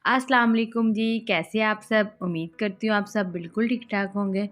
अस्सलाम वालेकुम जी, कैसे हैं आप सब? उम्मीद करती हूँ आप सब बिल्कुल ठीक-ठाक होंगे।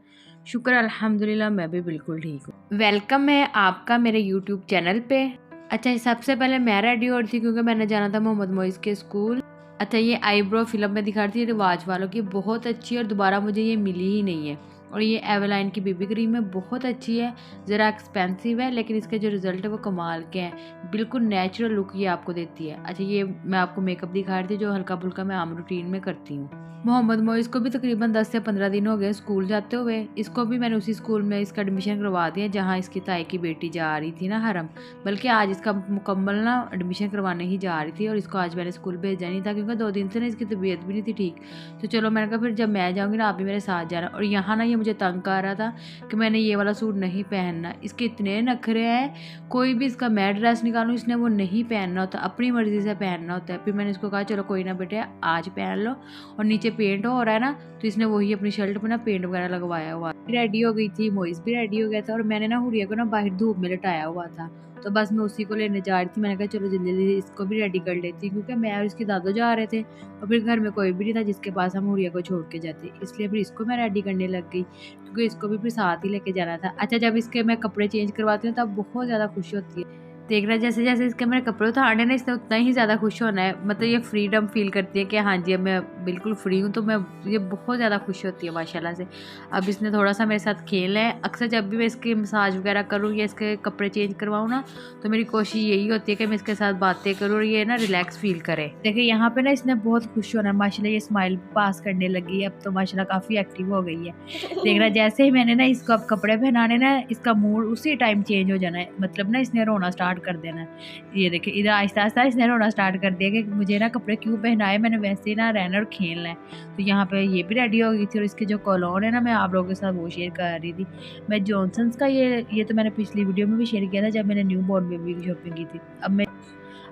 शुक्र अल्हम्दुलिल्लाह मैं भी बिल्कुल ठीक हूँ। वेलकम है आपका मेरे यूट्यूब चैनल पे। अच्छा, सबसे पहले मैं रेडी हो रही थी क्योंकि मैंने जाना था मोहम्मद मोइज़ के स्कूल। अच्छा, ये आईब्रो फ़िल्म में दिखा रही थी रिवाज वालों की, बहुत अच्छी है और दोबारा मुझे ये मिली ही नहीं है। और ये एवलाइन की बीबी क्रीम है, बहुत अच्छी है, ज़रा एक्सपेंसिव है लेकिन इसके जो रिज़ल्ट है वो कमाल के हैं। बिल्कुल नेचुरल लुक ये आपको देती है। अच्छा, ये मैं आपको मेकअप दिखा रही थी जो हल्का-फुल्का मैं आम रूटीन में करती हूँ। मोहम्मद मोइज़ को भी तकरीबन 10 से 15 दिन हो गए स्कूल जाते हुए। इसको भी मैंने उसी स्कूल में इसका एडमिशन करवा दिया जहाँ इसकी ताई की बेटी जा रही थी ना हरम। बल्कि आज इसका मुकम्मल ना एडमिशन करवाने ही जा रही थी और इसको आज मैंने स्कूल भेजा नहीं था क्योंकि 2 दिन से ना इसकी तबीयत भी नहीं थी ठीक। तो चलो मैंने कहा फिर जब मैं जाऊँगी ना आप भी मेरे साथ जाना। और यहाँ ना ये मुझे तंग कर रहा था कि मैंने ये वाला सूट नहीं पहनना। इसके इतने नखरे हैं, कोई भी इसका मैं ड्रेस निकालूँ इसने वो नहीं पहनना होता, अपनी मर्ज़ी से पहनना होता है। फिर मैंने इसको कहा चलो कोई ना बेटे आज पहन लो। और नीचे पेंट हो रहा है ना, तो इसने वही अपनी शर्ट पे ना पेंट वगैरह लगवाया हुआ। रेडी हो गई थी, मोइज़ भी रेडी हो गया था और मैंने ना हुरिया को ना बाहर धूप में लटाया हुआ था। तो बस मैं उसी को लेने जा रही थी। मैंने कहा चलो जल्दी-जल्दी इसको भी रेडी कर लेती हूँ क्योंकि मैं और इसके दादू जा रहे थे और फिर घर में कोई भी नहीं था जिसके पास हम हुरिया को छोड़ के जाते। इसलिए फिर इसको मैं रेडी करने लग गई क्योंकि इसको भी फिर साथ ही लेके जाना था। अच्छा, जब इसके मैं कपड़े चेंज करवाती हूँ तब बहुत ज़्यादा खुश होती है। देख रहा है जैसे-जैसे इसके मेरे कपड़े उतारने ना इसने उतना ही ज़्यादा खुश होना है। मतलब ये फ्रीडम फ़ील करती है कि हाँ जी, अब मैं बिल्कुल फ्री हूँ, तो मैं ये बहुत ज़्यादा खुश होती है माशाल्लाह से। अब इसने थोड़ा-सा मेरे साथ खेला है। अक्सर जब भी मैं इसकी मसाज वगैरह करूँ या इसके कपड़े चेंज करवाऊँ ना, तो मेरी कोशिश यही होती है कि मैं इसके साथ बातें करूँ और ये ना रिलैक्स फ़ील करे। देखिए यहाँ पे ना इसने बहुत खुश होना है माशाल्लाह, ये स्माइल पास करने लगी है अब तो माशाल्लाह काफ़ी एक्टिव हो गई है। देख रहा है जैसे ही मैंने ना इसको अब कपड़े पहनाने ना इसका मूड उसी टाइम चेंज हो जाना है। मतलब ना इसने रोना स्टार्ट कर देना है। ये देखिए इधर आहिस्ता-आहिस्ता इसने रोना स्टार्ट कर दिया कि मुझे ना कपड़े क्यों पहनाए, मैंने वैसे ही ना रहना और खेलना है। तो यहाँ पे ये भी रेडी हो गई थी और इसके जो कोलोन है ना मैं आप लोगों के साथ वो शेयर कर रही थी। मैं जॉनसन्स का ये तो मैंने पिछली वीडियो में भी शेयर किया था जब मैंने न्यू बॉर्न बेबी की शॉपिंग की थी। अब मैं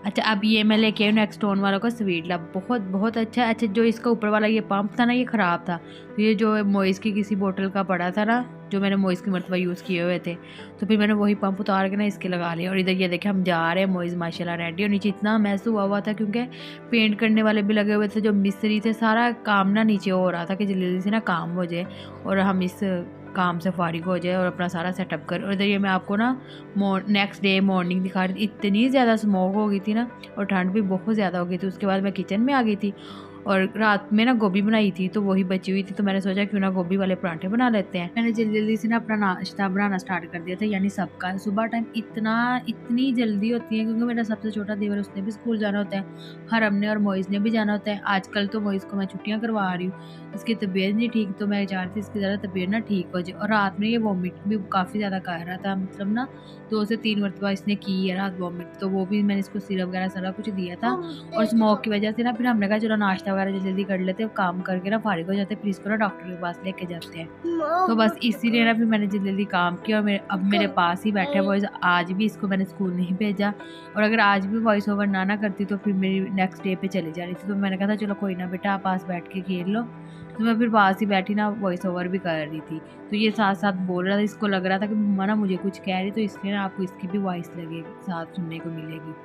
अच्छा, अब ये मैं लेके आई हूँ नेक्स्ट टोन वालों का स्वीट लव, बहुत बहुत अच्छा है। अच्छा, जो इसका ऊपर वाला ये पंप था ना ये ख़राब था, तो ये जो मोइस की किसी बोतल का पड़ा था ना, जो मैंने मोइस की मरतबा यूज़ किए हुए थे, तो फिर मैंने वही पंप उतार के ना इसके लगा लिया। और इधर ये देखें हम जा रहे हैं, मोइस माशाल्लाह रेडी। और नीचे इतना मैस हुआ था क्योंकि पेंट करने वाले भी लगे हुए थे, जो मिस्त्री थे, सारा काम ना नीचे हो रहा था कि जल्दी जल्दी से ना काम हो जाए और हम इस काम से फारिग हो जाए और अपना सारा सेटअप करें। और इधर ये मैं आपको ना नेक्स्ट डे मॉर्निंग दिखा रही थी, इतनी ज़्यादा स्मोक हो गई थी ना और ठंड भी बहुत ज़्यादा हो गई थी। उसके बाद मैं किचन में आ गई थी और रात में ना गोभी बनाई थी तो वही बची हुई थी, तो मैंने सोचा क्यों ना गोभी वाले पराठे बना लेते हैं। मैंने जल्दी जल्दी से ना अपना नाश्ता बनाना स्टार्ट कर दिया था, यानी सबका सुबह टाइम इतनी जल्दी होती है क्योंकि मेरा सबसे छोटा देवर उसने भी स्कूल जाना होता है, हरम ने और मोइज़ ने भी जाना होता है। आजकल तो मोइज़ को मैं छुट्टियाँ करवा रही हूँ, इसकी तबीयत नहीं ठीक, तो मैं चाह रही थी इसकी ज़्यादा तबीयत ना ठीक हो जाए। और रात में ये वॉमिट भी काफ़ी ज़्यादा कर रहा था, मतलब ना 2 से 3 मरतबा इसने की है रात वॉमिट, तो वो भी मैंने इसको सिरप वगैरह सारा कुछ दिया था। और स्मोक की वजह से ना फिर हमने कहा चलो नाश्ता वगैरह जल्दी जल्दी कर लेते हैं, काम करके ना फारिग हो जाते हैं, फिर इसको ना डॉक्टर के पास लेके जाते हैं। तो बस इसीलिए ना फिर मैंने जल्दी जल्दी काम किया और अब मेरे पास ही बैठा है वॉइस। आज भी इसको मैंने स्कूल नहीं भेजा और अगर आज भी वॉइस ओवर ना करती तो फिर मेरी नेक्स्ट डे पे चली जा रही थी। तो मैंने कहा था चलो कोई ना बेटा, आप पास बैठ के खेल लो। तो मैं फिर पास ही बैठी ना वॉइस ओवर भी कर रही थी। तो ये साथ साथ बोल रहा था, इसको लग रहा था कि मम्मा ना मुझे कुछ कह रही, तो इसलिए ना आपको इसकी भी वॉइस लगेगी, साथ सुनने को मिलेगी।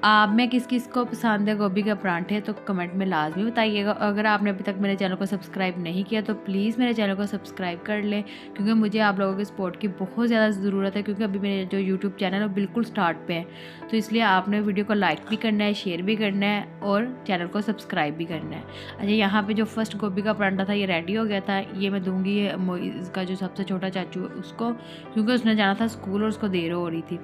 आप में किस-किस को पसंद है गोभी के परांठे, तो कमेंट में लाज़मी बताइएगा। अगर आपने अभी तक मेरे चैनल को सब्सक्राइब नहीं किया तो प्लीज़ मेरे चैनल को सब्सक्राइब कर लें क्योंकि मुझे आप लोगों के सपोर्ट की बहुत ज़्यादा ज़रूरत है क्योंकि अभी मेरे जो यूट्यूब चैनल है वो बिल्कुल स्टार्ट पे है। तो इसलिए आपने वीडियो को लाइक भी करना है, शेयर भी करना है और चैनल को सब्सक्राइब भी करना है। अच्छा, यहाँ पे जो फर्स्ट गोभी का परांठा था ये रेडी हो गया था। ये मैं दूँगी इसका जो सबसे छोटा चाचू है उसको, क्योंकि उसने जाना था स्कूल और उसको देर हो रही थी।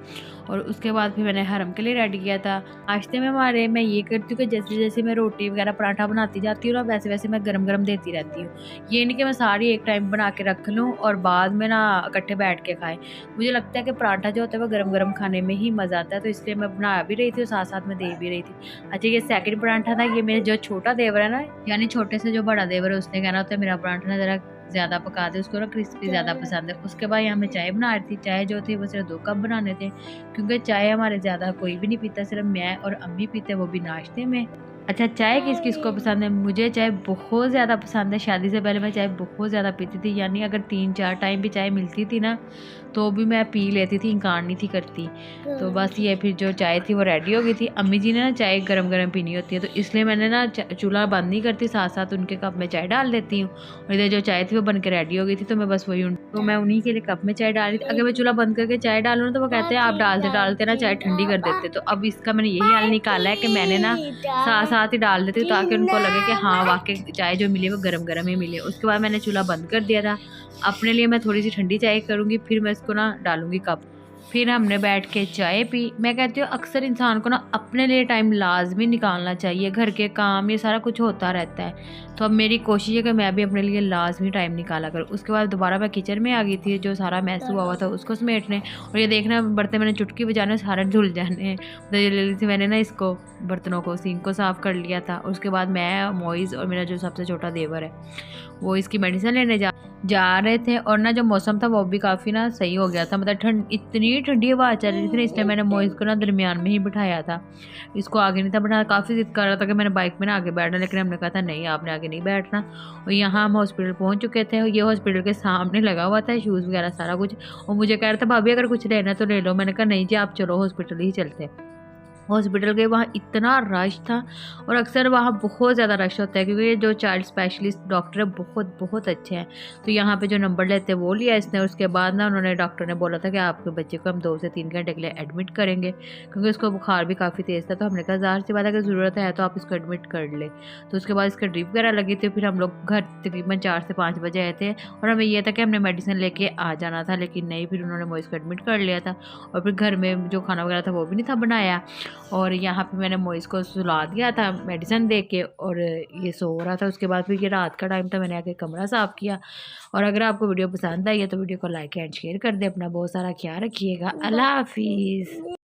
और उसके बाद फिर मैंने हरम के लिए रेडी किया था। नाश्ते में हमारे मैं ये करती हूँ कि जैसे-जैसे मैं रोटी वगैरह पराठा बनाती जाती हूँ ना, वैसे-वैसे मैं गरम-गरम देती रहती हूँ। ये नहीं कि मैं सारी एक टाइम बना के रख लूँ और बाद में ना इकट्ठे बैठ के खाएँ। मुझे लगता है कि पराठा जो होता है वो गरम-गरम खाने में ही मज़ा आता है, तो इसलिए मैं बना भी रही थी और साथ-साथ में दे भी रही थी। अच्छा, ये सेकंड पराठा था, ये मेरे जो छोटा देवर है ना, यानी छोटे से जो बड़ा देवर है उसने कहना होता है मेरा पराठा ना ज़रा ज़्यादा पका दे, उसको ना क्रिस्पी ज़्यादा पसंद है। उसके बाद यहाँ मैं चाय बना रही थी। चाय जो थी वो सिर्फ 2 कप बनाने थे क्योंकि चाय हमारे ज़्यादा कोई भी नहीं पीता, सिर्फ मैं और अम्मी पीते हैं, वो भी नाश्ते में। अच्छा, चाय किस किस को पसंद है? मुझे चाय बहुत ज़्यादा पसंद है। शादी से पहले मैं चाय बहुत ज़्यादा पीती थी, यानी अगर 3-4 टाइम भी चाय मिलती थी ना, तो भी मैं पी लेती थी, इनकार नहीं थी करती। तो बस ये फिर जो चाय थी वो रेडी हो गई थी। अम्मी जी ने ना चाय गरम-गरम पीनी होती है, तो इसलिए मैंने ना चूल्हा बंद नहीं करती, साथ-साथ उनके कप में चाय डाल देती हूँ। और इधर जो चाय थी वो बन के रेडी हो गई थी, तो मैं बस वही तो मैं उन्हीं के लिए कप में चाय डाल रही थी। अगर मैं चूल्हा बंद करके चाय डालूँ ना, तो वो कहते हैं आप डालते-डालते ना चाय ठंडी कर देते। तो अब इसका मैंने यही हल निकाला है कि मैंने ना साथ-साथ ही डाल देती हूँ, ताकि उनको लगे कि हाँ, वाक़ई चाय जो मिली है वो गरम-गरम ही मिली है। उसके बाद मैंने चूल्हा बंद कर दिया था। अपने लिए मैं थोड़ी-सी ठंडी चाय करूँगी, फिर मैं इसको ना डालूँगी कप। फिर हमने बैठ के चाय पी। मैं कहती हूँ अक्सर इंसान को ना अपने लिए टाइम लाज़मी निकालना चाहिए, घर के काम ये सारा कुछ होता रहता है। तो अब मेरी कोशिश है कि मैं भी अपने लिए लाज़मी टाइम निकाला करूँ। उसके बाद दोबारा मैं किचन में आ गई थी, जो सारा मैस हुआ हुआ था उसको समेटने, और ये देखना बर्तन मैंने चुटकी बजाने सारे धुल जाने। तो ये ले ली थी मैंने ना इसको, बर्तनों को, सिंक को साफ़ कर लिया था। उसके बाद मैं, मोइज़ और मेरा जो सबसे छोटा देवर है, वो इसकी मेडिसिन लेने जा रहे थे। और ना जो मौसम था वो भी काफ़ी ना सही हो गया था, मतलब ठंड, इतनी ठंडी हवा चल रही थी ना, इसलिए मैंने मोइज़ को ना दरमियान में ही बिठाया था, इसको आगे नहीं था बैठाया। काफ़ी ज़िद कर रहा था कि मैंने बाइक में ना आगे बैठना, लेकिन हमने कहा था नहीं, आपने आगे नहीं बैठना। और यहाँ हम हॉस्पिटल पहुँच चुके थे, ये हॉस्पिटल के सामने लगा हुआ था, शूज़ वगैरह सारा कुछ। और मुझे कह रहा था भाभी अगर कुछ लेना है तो ले लो। मैंने कहा नहीं जी, आप चलो हॉस्पिटल ही चलते। हॉस्पिटल गए, वहाँ इतना रश था, और अक्सर वहाँ बहुत ज़्यादा रश होता है, क्योंकि ये जो चाइल्ड स्पेशलिस्ट डॉक्टर है बहुत बहुत अच्छे हैं। तो यहाँ पे जो नंबर लेते हैं वो लिया इसने। उसके बाद ना उन्होंने, डॉक्टर ने बोला था कि आपके बच्चे को हम 2 से 3 घंटे के लिए एडमिट करेंगे, क्योंकि उसको बुखार भी काफ़ी तेज़ था। तो हमने कहा ज़ाहिर सी बात है, अगर ज़रूरत है तो आप इसको एडमिट कर ले। तो उसके बाद इसका ड्रिप वगैरह लगी थी। फिर हम लोग घर तकरीबन 4 से 5 बजे आए थे, और हमें यह था कि हमने मेडिसिन लेके आ जाना था, लेकिन नहीं, फिर उन्होंने मोइज़ को एडमिट कर लिया था। और फिर घर में जो खाना वगैरह था वो भी नहीं था बनाया, और यहाँ पे मैंने मोइज़ को सुला दिया था मेडिसिन दे के, और ये सो रहा था। उसके बाद फिर ये रात का टाइम था, मैंने आके कमरा साफ़ किया। और अगर आपको वीडियो पसंद आई है तो वीडियो को लाइक एंड शेयर कर दें। अपना बहुत सारा ख्याल रखिएगा। अल्लाह हाफ़िज़।